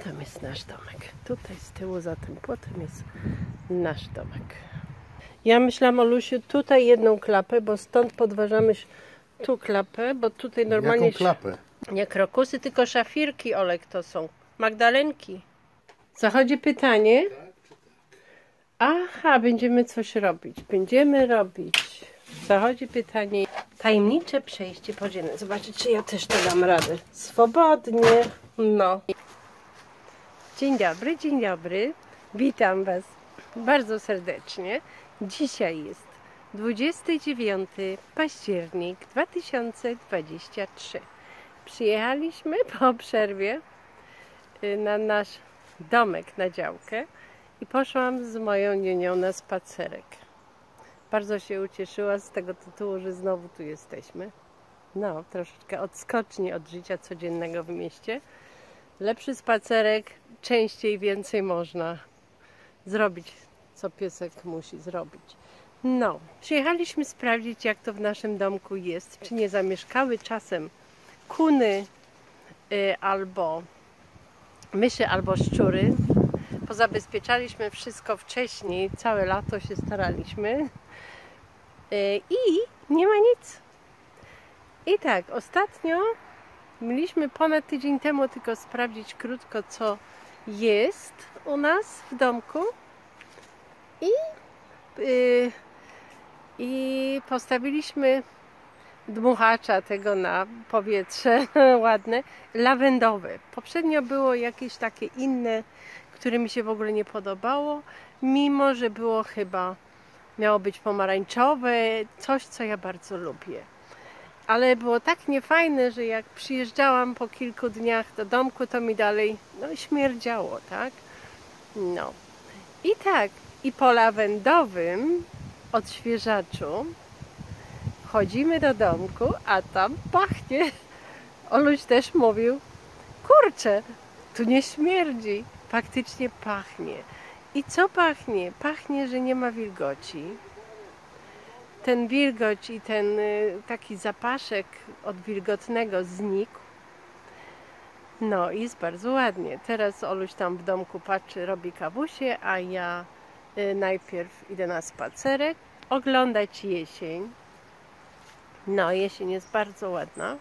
tam jest nasz domek. Tutaj z tyłu za tym płotem jest nasz domek. Ja myślałam, Olusiu, tutaj jedną klapę, bo stąd podważamy tu klapę, bo tutaj normalnie... Jaką klapę? Nie krokusy, tylko szafirki, Olek, to są. Magdalenki. Zachodzi pytanie. Aha, będziemy coś robić. Będziemy robić. Zachodzi pytanie. Tajemnicze przejście podziemne. Zobaczcie, czy ja też to dam radę. Swobodnie. No. Dzień dobry, dzień dobry. Witam Was bardzo serdecznie. Dzisiaj jest 29 październik 2023. Przyjechaliśmy po przerwie na nasz domek, na działkę i poszłam z moją niunią na spacerek. Bardzo się ucieszyła z tego tytułu, że znowu tu jesteśmy. No, troszeczkę odskoczni od życia codziennego w mieście. Lepszy spacerek, częściej, więcej można zrobić, co piesek musi zrobić. No, przyjechaliśmy sprawdzić, jak to w naszym domku jest, czy nie zamieszkały czasem kuny, albo myszy, albo szczury. Pozabezpieczaliśmy wszystko wcześniej, całe lato się staraliśmy i nie ma nic. I tak, ostatnio mieliśmy ponad tydzień temu tylko sprawdzić krótko, co jest u nas w domku i postawiliśmy dmuchacza tego na powietrze ładne, lawendowe. Poprzednio było jakieś takie inne, które mi się w ogóle nie podobało, mimo że było chyba, miało być pomarańczowe, coś, co ja bardzo lubię. Ale było tak niefajne, że jak przyjeżdżałam po kilku dniach do domku, to mi dalej śmierdziało, tak? No. I tak, i po lawendowym odświeżaczu chodzimy do domku, a tam pachnie. Oluś też mówił, kurczę, tu nie śmierdzi. Faktycznie pachnie. I co pachnie? Pachnie, że nie ma wilgoci. Ten wilgoć i ten taki zapaszek od wilgotnego znikł. No i jest bardzo ładnie. Teraz Oluś tam w domku patrzy, robi kawusie, a ja najpierw idę na spacerek, oglądać jesień. No, jesień jest bardzo ładna.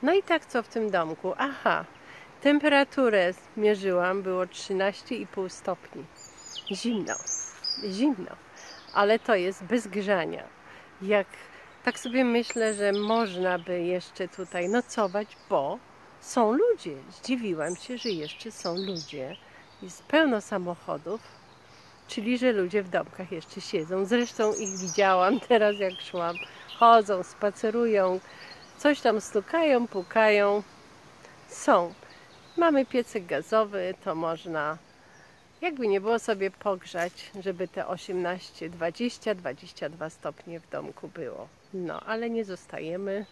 No i tak, co w tym domku? Aha, temperaturę zmierzyłam, było 13,5 stopni. Zimno, zimno, ale to jest bez grzania. Jak tak sobie myślę, że można by jeszcze tutaj nocować, bo są ludzie. Zdziwiłam się, że jeszcze są ludzie. Jest pełno samochodów, czyli że ludzie w domkach jeszcze siedzą. Zresztą ich widziałam teraz, jak szłam. Chodzą, spacerują, coś tam stukają, pukają. Są. Mamy piecyk gazowy, to można, jakby nie było, sobie pogrzać, żeby te 18, 20, 22 stopnie w domku było. No, ale nie zostajemy.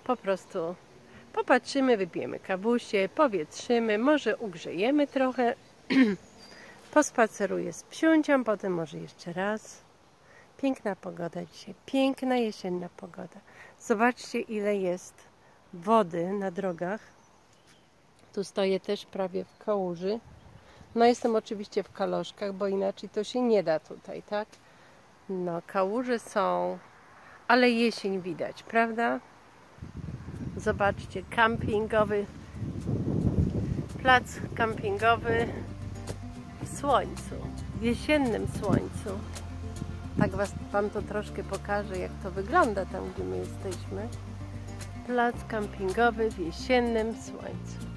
Po prostu popatrzymy, wypijemy kawusie, powietrzymy, może ugrzejemy trochę. Pospaceruję z psiuncią, potem może jeszcze raz. Piękna pogoda dzisiaj, piękna jesienna pogoda. Zobaczcie, ile jest wody na drogach. Tu stoję też prawie w kałuży. No jestem oczywiście w kaloszkach, bo inaczej to się nie da tutaj, tak? No, kałuże są, ale jesień widać, prawda? Zobaczcie, kampingowy, plac kampingowy w słońcu, w jesiennym słońcu. Tak Wam to troszkę pokażę, jak to wygląda tam, gdzie my jesteśmy. Plac kampingowy w jesiennym słońcu.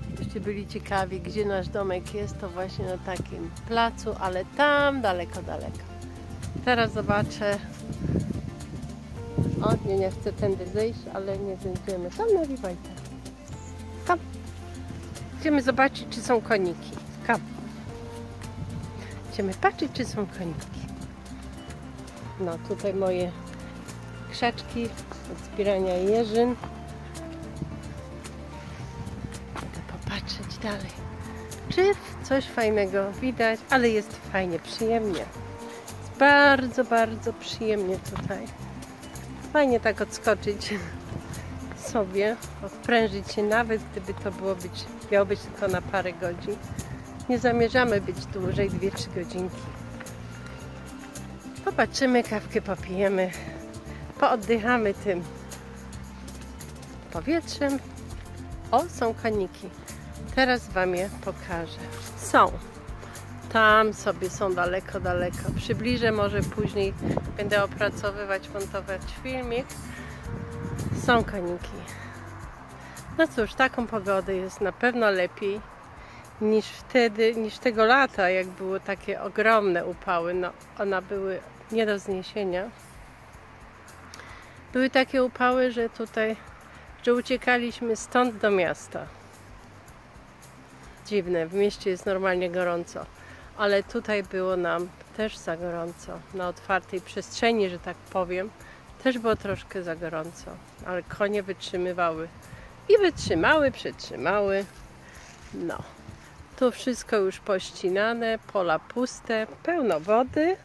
Gdybyście byli ciekawi, gdzie nasz domek jest, to właśnie na takim placu, ale tam daleko, daleko. Teraz zobaczę. O, nie chcę tędy zejść, ale nie zejdziemy. Tam na Wiwajce. Tam. Idziemy zobaczyć, czy są koniki. Tam. Idziemy patrzeć, czy są koniki. No, tutaj moje krzaczki od zbierania jeżyn. Idę popatrzeć dalej, czy coś fajnego widać, ale jest fajnie, przyjemnie. Jest bardzo, bardzo przyjemnie tutaj. Fajnie tak odskoczyć sobie odprężyć się, nawet gdyby to miało być tylko na parę godzin. Nie zamierzamy być dłużej, 2-3 godzinki. Popatrzymy, kawkę popijemy, pooddychamy tym powietrzem. O, są koniki. Teraz Wam je pokażę. Są. Tam sobie są daleko, daleko. Przybliżę, może później będę opracowywać, montować filmik. Są koniki. No cóż, taką pogodę jest na pewno lepiej niż wtedy, niż tego lata, jak były takie ogromne upały. No, one były nie do zniesienia. Były takie upały, że uciekaliśmy stąd do miasta. Dziwne, w mieście jest normalnie gorąco, ale tutaj było nam też za gorąco. Na otwartej przestrzeni, że tak powiem, też było troszkę za gorąco, ale konie wytrzymywały. I wytrzymały, przetrzymały. No, tu wszystko już pościnane, pola puste, pełno wody.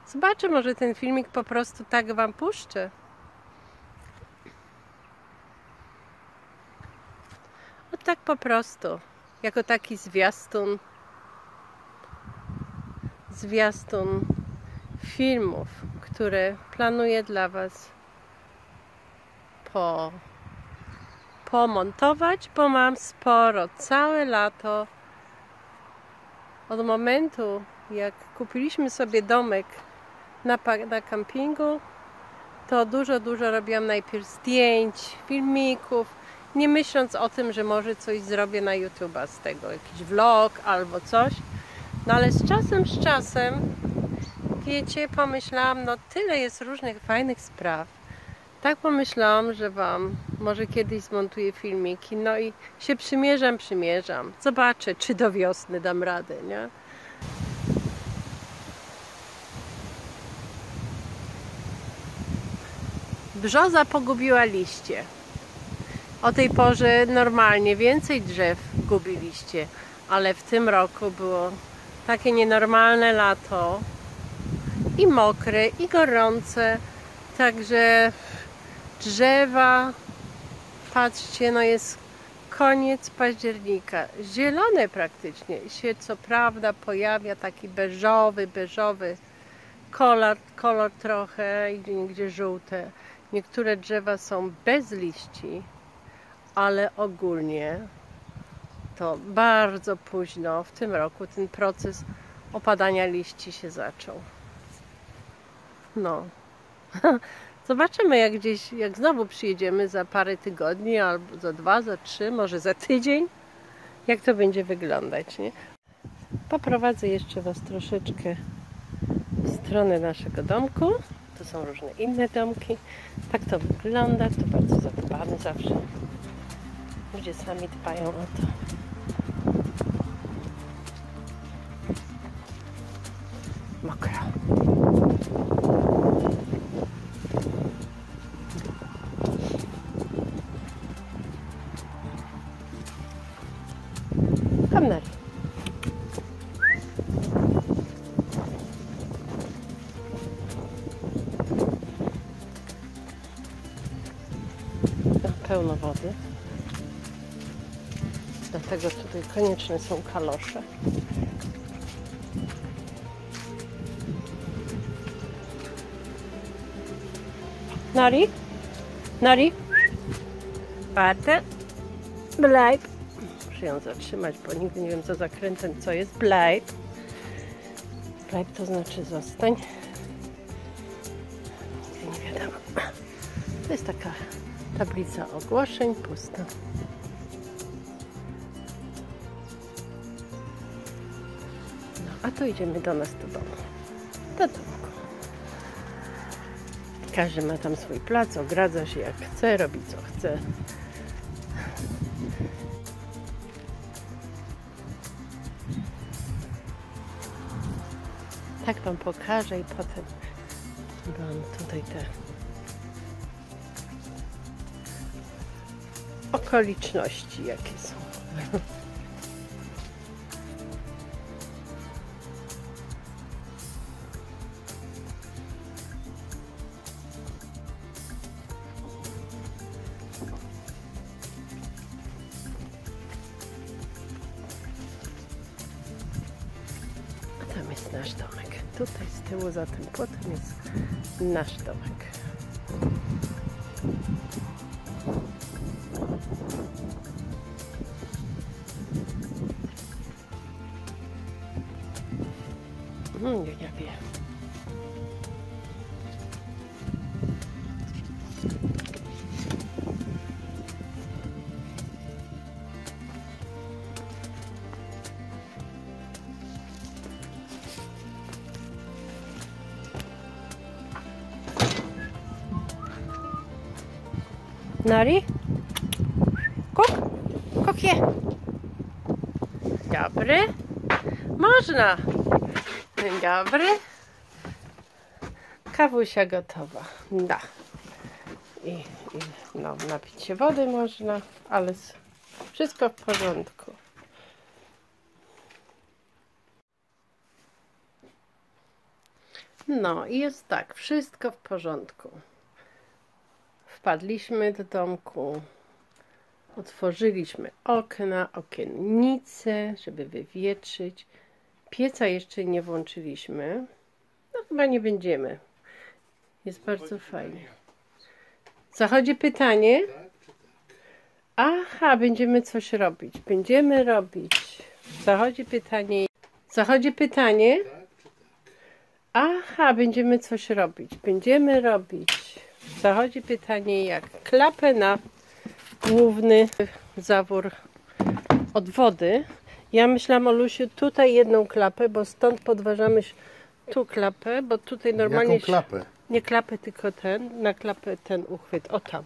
Zobaczę, może ten filmik po prostu tak Wam puszczę. O tak po prostu, jako taki zwiastun filmów, które planuję dla Was pomontować, bo mam sporo, całe lato. Od momentu, jak kupiliśmy sobie domek na kampingu, to dużo robiłam najpierw zdjęć, filmików, nie myśląc o tym, że może coś zrobię na YouTube'a z tego, jakiś vlog albo coś. No ale z czasem, wiecie, pomyślałam, no tyle jest różnych fajnych spraw. Tak pomyślałam, że Wam może kiedyś zmontuję filmiki, no i się przymierzam. Zobaczę, czy do wiosny dam radę, nie? Brzoza pogubiła liście. O tej porze normalnie więcej drzew gubi liście, ale w tym roku było takie nienormalne lato i mokre, i gorące, także drzewa, patrzcie, no jest koniec października, zielone praktycznie się co prawda pojawia taki beżowy kolor trochę i gdzie żółte. Niektóre drzewa są bez liści, ale ogólnie to bardzo późno w tym roku ten proces opadania liści się zaczął. No. Zobaczymy, jak znowu przyjedziemy za parę tygodni, albo za 2, za 3, może za tydzień, jak to będzie wyglądać, nie? Poprowadzę jeszcze Was troszeczkę w stronę naszego domku. Tu są różne inne domki. Tak to wygląda, to bardzo zadbane zawsze. Ludzie sami dbają o to. Mokro. Kamnari. Pełno wody. Dlatego tutaj konieczne są kalosze. Nari? Nari? Warte. Bleib. Muszę ją zatrzymać, bo nigdy nie wiem, co zakrętem, co jest. Bleib. Bleib to znaczy zostań. Nigdy nie wiadomo. To jest taka tablica ogłoszeń, pusta. No, a to idziemy do nas do domu. Do domku. Każdy ma tam swój plac, ogradza się jak chce, robi co chce. Tak Wam pokażę i potem Wam tutaj te okoliczności jakie są. nasz domek. Tutaj z tyłu za tym płotem jest nasz domek. Ja wiem. Nari? Kuk? Kukie? Dobry. Można. Dzień dobry. Kawusia gotowa. Da. I no, napić się wody można, ale wszystko w porządku. No i jest tak, wszystko w porządku. Wpadliśmy do domku, otworzyliśmy okna, okiennice, żeby wywietrzyć. Pieca jeszcze nie włączyliśmy. No chyba nie będziemy. Jest bardzo fajnie. Zachodzi pytanie? Aha, będziemy coś robić. Będziemy robić. Zachodzi pytanie. Zachodzi pytanie? Aha, będziemy coś robić. Będziemy robić. Zachodzi pytanie jak? Klapę na główny zawór od wody. Ja myślałam, Olusiu, tutaj jedną klapę, bo stąd podważamy tu klapę, bo tutaj normalnie... Jaką klapę? Nie klapę, tylko na klapę ten uchwyt. O tam.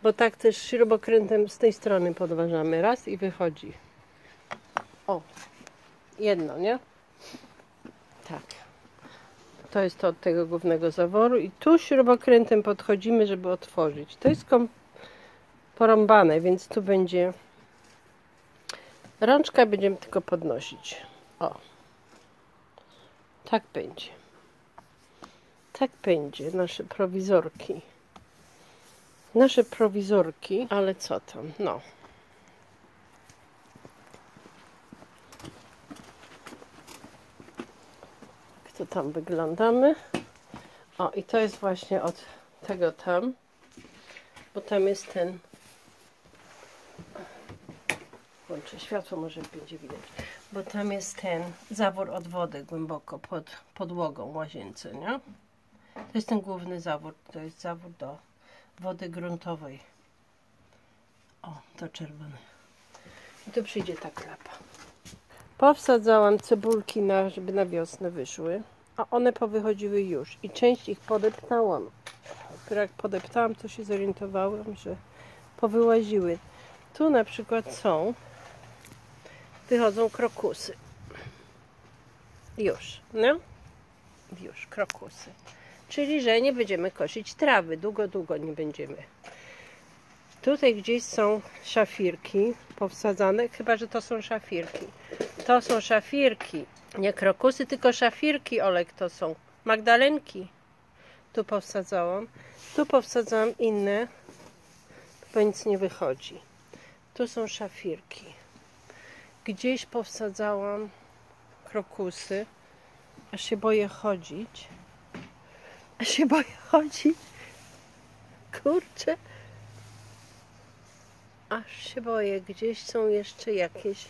Bo tak też śrubokrętem z tej strony podważamy. Raz i wychodzi. O. Jedno, nie? Tak. To jest to od tego głównego zaworu i tu śrubokrętem podchodzimy, żeby otworzyć. To jest porąbane, więc tu będzie rączka, będziemy tylko podnosić. O. Tak będzie. Tak będzie. Nasze prowizorki. Nasze prowizorki, ale co tam? No. To tam wyglądamy. O, i to jest właśnie od tego tam, bo tam jest ten, włączę światło, może będzie widać, bo tam jest ten zawór od wody głęboko pod podłogą w łazience, nie? To jest ten główny zawór, to jest zawór do wody gruntowej. O, to czerwone. I tu przyjdzie ta klapa. Powsadzałam cebulki, żeby na wiosnę wyszły, a one powychodziły już i część ich podeptałam. Dopiero jak podeptałam, to się zorientowałam, że powyłaziły. Tu na przykład wychodzą krokusy. Już, no? Już, krokusy. Czyli, że nie będziemy kosić trawy, długo nie będziemy. Tutaj gdzieś są szafirki powsadzane, chyba że to są szafirki. To są szafirki, nie krokusy, tylko szafirki, Olek, to są magdalenki. Tu powsadzałam. Tu powsadzałam inne, bo nic nie wychodzi. Tu są szafirki. Gdzieś powsadzałam krokusy. Aż się boję chodzić. Aż się boję chodzić. Kurczę. Aż się boję. Gdzieś są jeszcze jakieś.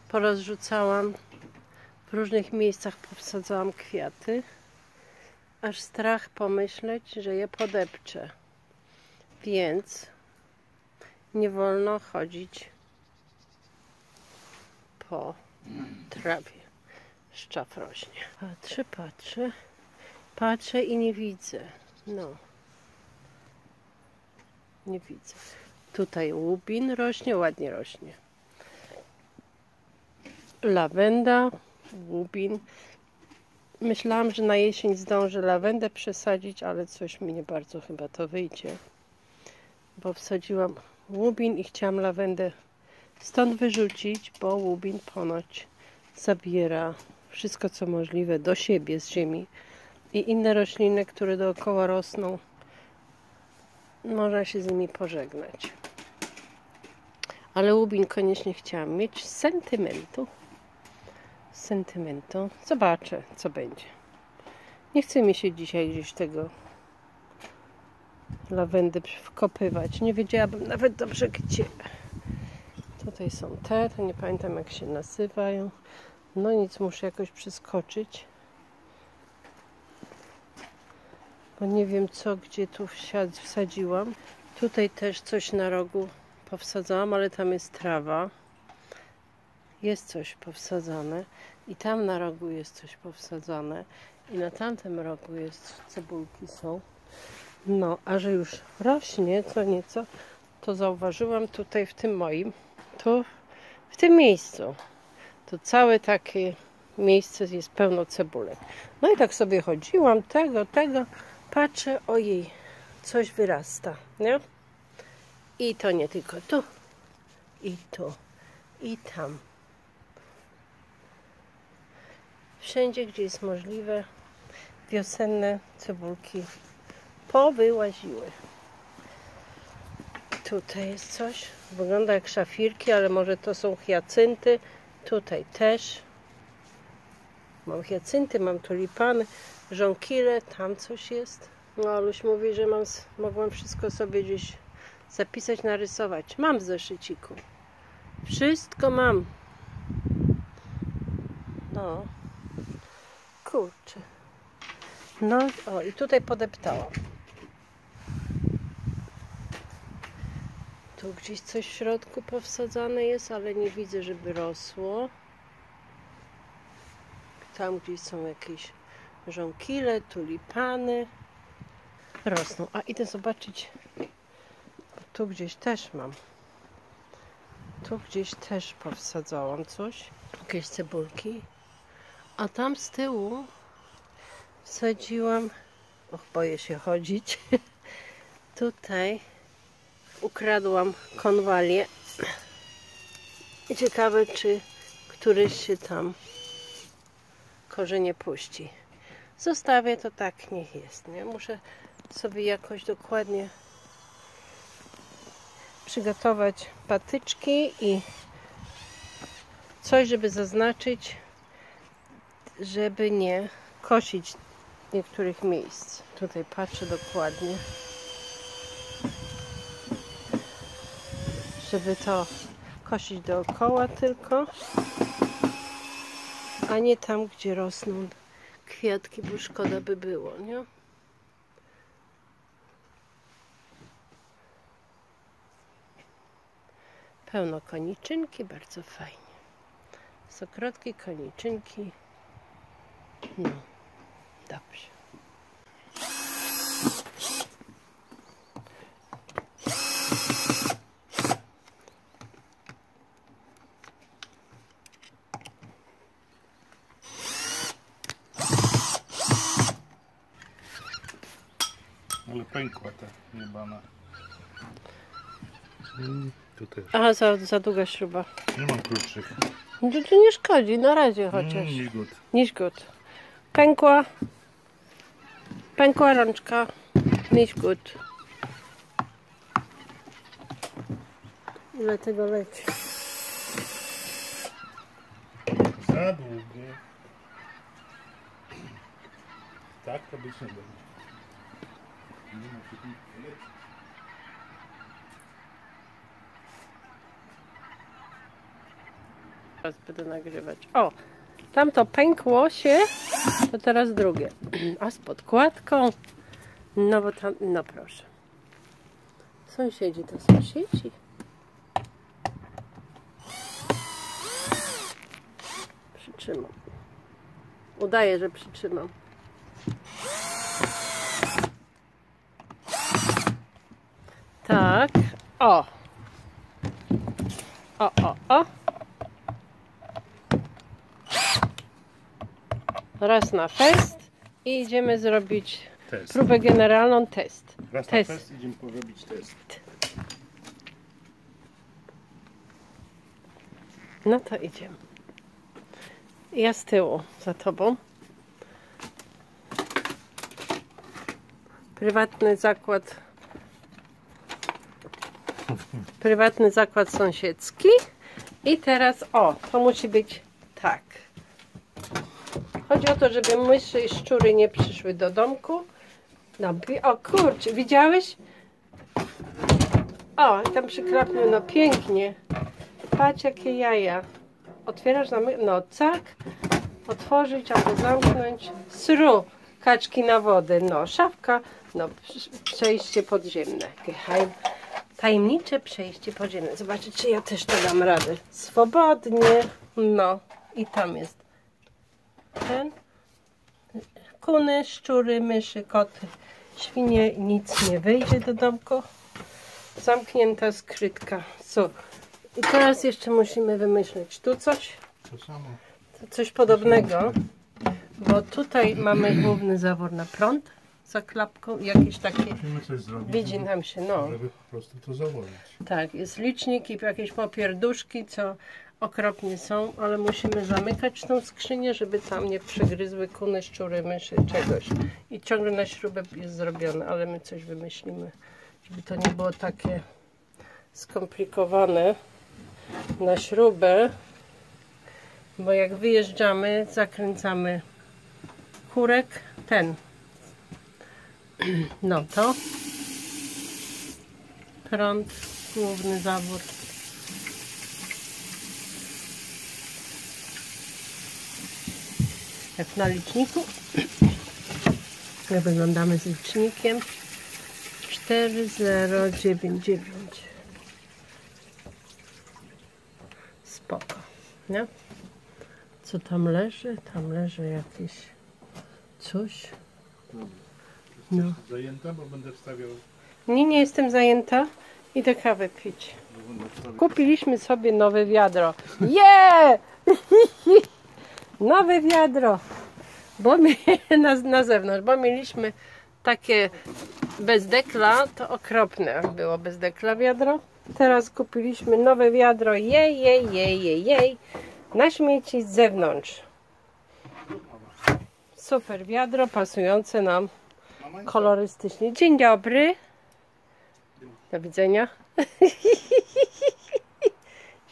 Porozrzucałam. W różnych miejscach powsadzałam kwiaty. Aż strach pomyśleć, że je podepczę. Więc nie wolno chodzić po trawie. Szczaw rośnie. Patrzę i nie widzę. No. Nie widzę. Tutaj łubin rośnie, ładnie rośnie. Lawenda, łubin. Myślałam, że na jesień zdążę lawendę przesadzić, ale coś mi nie bardzo chyba to wyjdzie. Bo wsadziłam łubin i chciałam lawendę stąd wyrzucić, bo łubin ponoć zabiera wszystko co możliwe do siebie z ziemi. I inne rośliny, które dookoła rosną, można się z nimi pożegnać. Ale łubin koniecznie chciałam mieć z sentymentu. Z sentymentu. Zobaczę, co będzie. Nie chce mi się dzisiaj gdzieś tego lawendy wkopywać. Nie wiedziałabym nawet dobrze gdzie. Tutaj są te, to nie pamiętam jak się nazywają. No nic, muszę jakoś przeskoczyć. Bo nie wiem co, gdzie tu wsadziłam. Tutaj też coś na rogu powsadzałam, ale tam jest trawa. Jest coś powsadzane. I tam na rogu jest coś powsadzane. I na tamtym rogu jest, cebulki są. No, a że już rośnie co nieco, to zauważyłam tutaj w tym moim, tu w tym miejscu. To całe takie miejsce jest pełno cebulek. No i tak sobie chodziłam, tego, patrzę, ojej, coś wyrasta, nie? I to nie tylko tu, i tam. Wszędzie, gdzie jest możliwe, wiosenne cebulki powyłaziły. Tutaj jest coś, wygląda jak szafirki, ale może to są hiacynty. Tutaj też. Mam hiacynty, mam tulipany, żonkile, tam coś jest. No, Aluś mówi, że mogłam wszystko sobie gdzieś zapisać, narysować. Mam w zeszyciku. Wszystko mam. No. Kurczę. No, o, i tutaj podeptałam. Tu gdzieś coś w środku powsadzane jest, ale nie widzę, żeby rosło. Tam gdzieś są jakieś żonkile, tulipany. Rosną. A idę zobaczyć. Tu gdzieś też mam. Tu gdzieś też powsadzałam coś. Jakieś cebulki. A tam z tyłu wsadziłam... Och, boję się chodzić. Tutaj ukradłam konwalię. I ciekawe, czy któryś się tam korzenie puści. Zostawię to tak, niech jest. Nie? Muszę sobie jakoś dokładnie przygotować patyczki i coś, żeby zaznaczyć, żeby nie kosić niektórych miejsc. Tutaj patrzę dokładnie, żeby to kosić dookoła tylko, a nie tam, gdzie rosną kwiatki, bo szkoda by było, nie? Pełno koniczynki, bardzo fajnie. Sokrotki, koniczynki. No, dobrze. Ale pękła ta niebana. Tu też. Aha, za długa śruba. Nie mam kluczyk. No to nie szkodzi, na razie chociaż. Niż good. Pękła. Pękła rączka. Niż good. Ile tego leci? Za długie. Tak to być nie będzie. Nie ma się leci. Teraz będę nagrywać. O! Tamto pękło się, to teraz drugie. A z podkładką? No bo tam, no proszę. Sąsiedzi to sąsiedzi. Przytrzymam. Udaję, że przytrzymam. Tak. O! O. Raz na fest i idziemy zrobić Test. próbę generalną, test. Raz na fest idziemy porobić test. No to idziemy. Ja z tyłu za tobą. Prywatny zakład sąsiedzki. I teraz, o, to musi być tak. Chodzi o to, żeby myszy i szczury nie przyszły do domku. No, o kurczę, widziałeś? O, tam przykrapnął, no pięknie. Patrz jakie jaja. Otwierasz, no cak. Otworzyć albo zamknąć. Sru, kaczki na wodę. No, szafka. No, przejście podziemne. Tajemnicze przejście podziemne. Zobaczcie, czy ja też to dam radę. Swobodnie. No, i tam jest ten. Kuny, szczury, myszy, koty, świnie. Nic nie wejdzie do domku. Zamknięta skrytka. Co? I teraz jeszcze musimy wymyślić tu coś. To samo. Coś podobnego. Bo tutaj mamy główny zawór na prąd. Za klapką jakieś takie. Musimy coś zrobić, Widzi nam się, no. żeby po prostu to założyć. Tak, jest licznik i jakieś popierduszki, co okropnie są, ale musimy zamykać tą skrzynię, żeby tam nie przegryzły kuny, szczury, myszy, czegoś. I ciągle na śrubę jest zrobione, ale my coś wymyślimy, żeby to nie było takie skomplikowane na śrubę, bo jak wyjeżdżamy, zakręcamy kurek, no to prąd, główny zawór. Jak na liczniku. Jak wyglądamy z licznikiem. 4099. Spoko, nie? Co tam leży? Tam leży jakieś coś. No. Zajęta, bo będę wstawiał. Nie jestem zajęta. Idę kawę pić. Kupiliśmy sobie nowe wiadro. Yeah! Nowe wiadro. Bo na zewnątrz, bo mieliśmy takie bez dekla, to okropne było bez dekla wiadro. Teraz kupiliśmy nowe wiadro. Jej. Na śmieci z zewnątrz. Super wiadro, pasujące nam kolorystycznie. Dzień dobry. Do widzenia.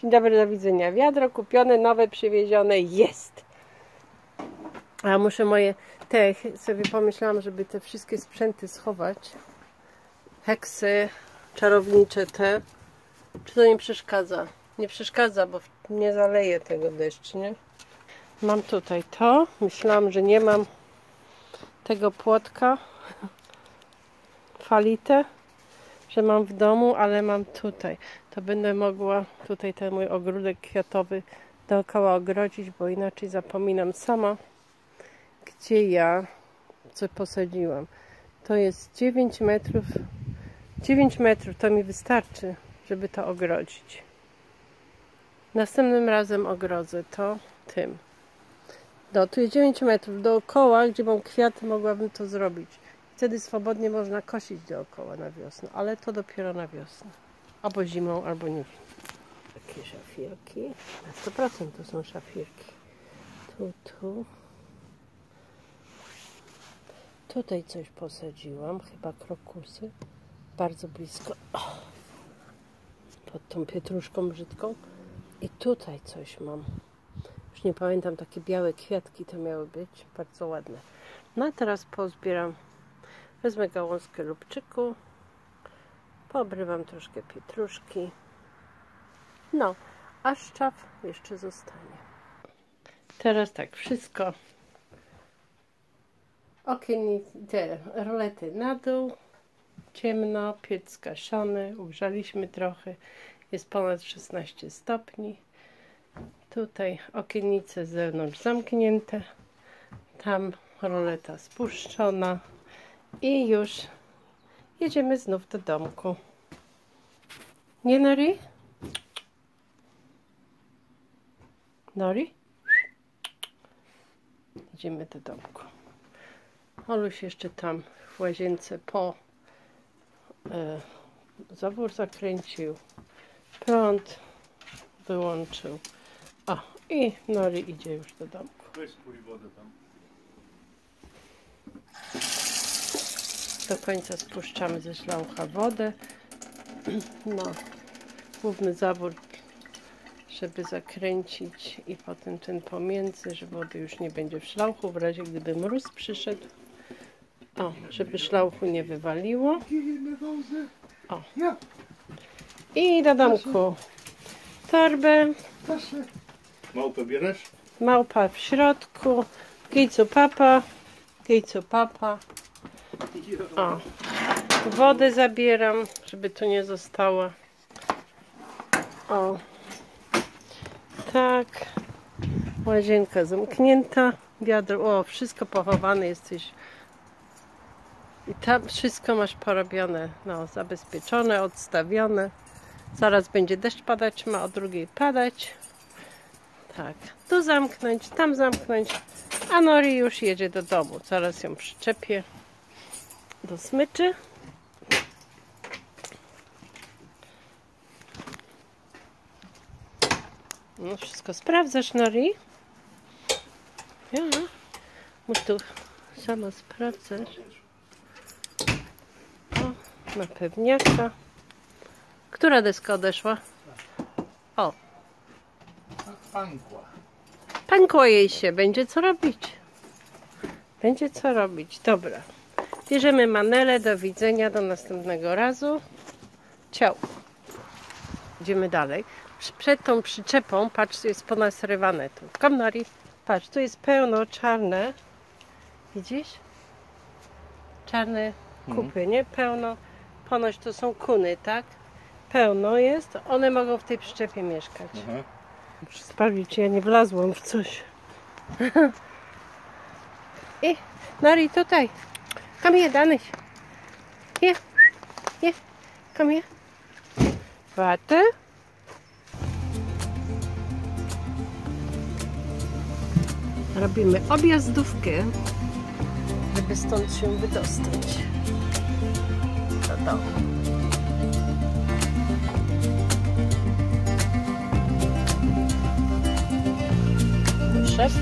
Dzień dobry, do widzenia. Wiadro kupione, nowe, przywiezione. Jest. A muszę sobie pomyślałam, żeby te wszystkie sprzęty schować. Heksy czarownicze te. Czy to nie przeszkadza? Nie przeszkadza, bo nie zaleje tego deszcz, nie? Mam tutaj to. Myślałam, że nie mam tego płotka. Falitę. Że mam w domu, ale mam tutaj. To będę mogła tutaj ten mój ogródek kwiatowy dookoła ogrodzić, bo inaczej zapominam sama, gdzie ja co posadziłam. To jest 9 metrów. 9 metrów to mi wystarczy, żeby to ogrodzić. Następnym razem ogrodzę to tym. No, tu jest 9 metrów dookoła, gdzie mam kwiaty, mogłabym to zrobić. Wtedy swobodnie można kosić dookoła na wiosnę, ale to dopiero na wiosnę. Albo zimą, albo nie wiem. Takie szafirki. Na 100% to są szafirki. Tu. Tutaj coś posadziłam, chyba krokusy. Bardzo blisko. Pod tą pietruszką brzydką. I tutaj coś mam. Już nie pamiętam, takie białe kwiatki to miały być. Bardzo ładne. No a teraz pozbieram. Wezmę gałązkę lubczyku. Poobrywam troszkę pietruszki. No, a szczaw jeszcze zostanie. Teraz tak, wszystko. Te rolety na dół. Ciemno, piec skaszony. Ugrzaliśmy trochę. Jest ponad 16 stopni. Tutaj okiennice z zewnątrz zamknięte. Tam roleta spuszczona. I już jedziemy znów do domku. Nie, Nori? Nori? Jedziemy do domku. Oluś jeszcze tam w łazience zawór zakręcił. Prąd wyłączył. O, i Nori idzie już do domku. Weź spój wodę tam. Do końca spuszczamy ze szlaucha wodę. No, główny zawór żeby zakręcić i potem ten pomiędzy, że wody już nie będzie w szlauchu, w razie gdyby mróz przyszedł. O, żeby szlauchu nie wywaliło. O. I do domku torbę. Małpę bierzesz? Małpa w środku. Gejcu papa. Gejcu papa. O. Wodę zabieram, żeby tu nie została. O. Tak. Łazienka zamknięta. Wiadro. O, wszystko pochowane jesteś. I tam wszystko masz porobione. No, zabezpieczone, odstawione. Zaraz będzie deszcz padać, ma o 2:00 padać. Tak. Tu zamknąć, tam zamknąć. A Nori już jedzie do domu. Zaraz ją przyczepię do smyczy. No, wszystko sprawdzasz, Nori? Ja. Bo tu sama sprawdzasz. O, na pewniaka. Która deska odeszła? O. Pankła. Pękło jej się. Będzie co robić. Będzie co robić. Dobra. Bierzemy manelę. Do widzenia. Do następnego razu. Ciao. Idziemy dalej. Przed tą przyczepą, patrz, tu jest ponasrywane tu. Kom, Nori. Patrz, tu jest pełno czarne. Widzisz? Czarne kupy, nie? Pełno. Ponoć to są kuny, tak? Pełno jest. One mogą w tej przyczepie mieszkać. Muszę sprawdzić, czy ja nie wlazłam w coś. I Nori, tutaj. Come here, Danyś. Here. Here. Come here. Warte. Robimy objazdówkę, żeby stąd się wydostać do domu. Szef.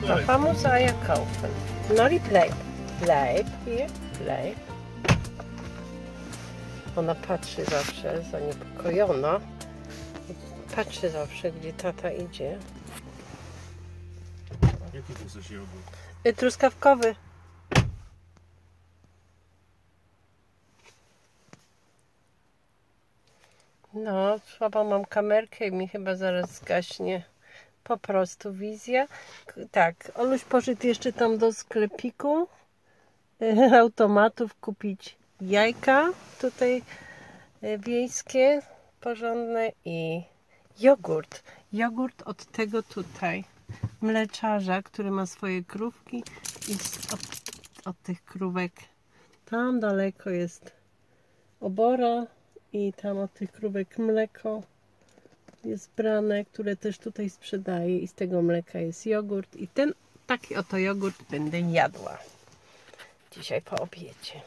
Papa muss Eier kaufen. Nori, bleib. Bleib hier, bleib. Ona patrzy zawsze, zaniepokojona. Patrzy zawsze, gdzie tata idzie. Jaki tu chcesz jogurt? Truskawkowy. No, słabo mam kamerkę i mi chyba zaraz zgaśnie po prostu wizja. Tak, Oluś poszedł jeszcze tam do sklepiku automatów kupić jajka. Tutaj wiejskie, porządne i jogurt. Jogurt od tego tutaj mleczarza, który ma swoje krówki i od tych krówek tam daleko jest obora i tam od tych krówek mleko jest brane, które też tutaj sprzedaje i z tego mleka jest jogurt i taki oto jogurt będę jadła dzisiaj po obiedzie.